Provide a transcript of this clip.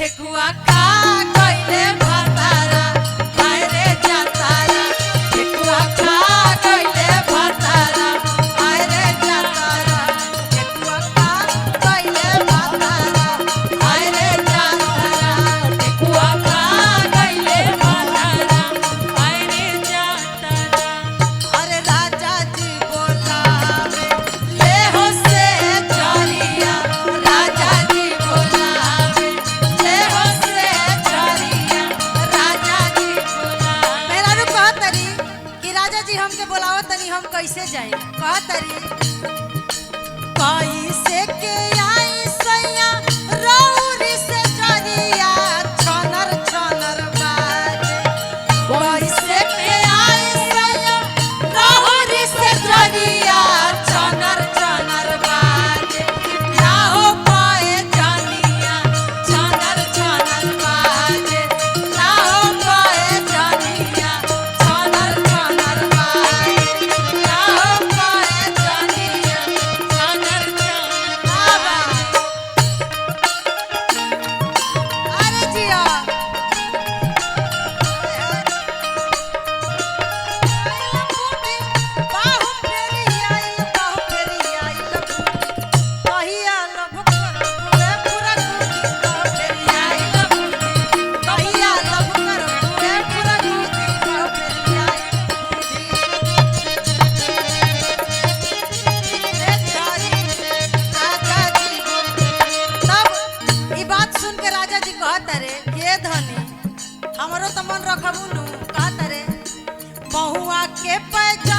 ठेकुआ खा गइले भतारा हाय रे जातारा ठेकुआ खा गइले भतारा हाय रे जातारा ठेकुआ खा गइले भतारा हाय रे जातारा ठेकुआ खा गइले भतारा हाय रे जातारा। अरे राजा जी बोलावे ले हो से चरिया राजा जी बोलावे ले हो से चरिया राजा जी बोलावे। मेरा रू कहतरी कि राजा जी हमके बोलावत तनी हम कैसे जाए कहतरी कैसे के आई सैया रौरी से चरिया छनर छनर बाजे कैसे के आई सैया रौरी से चरिया छनर छनर बाजे ना हो पाए जानिया छनर छनर बाजे ना हो पाए जानिया छनर छनर बाजे ना हो पाए जानिया छनर छनर बाजे। अरे जिया बाहु फेरी आई बाहु फेरी आई कहिया लभ कर पूरे पूरा गुदी बाहु फेरी आई कहिया लभ कर पूरे पूरा गुदी बाहु फेरी आई ए तारी राजा जी तब ई बात सुन के राजा जी कहत रे के धनी हमरो त मन रखबू नु कहत रे बहुआ के पैजा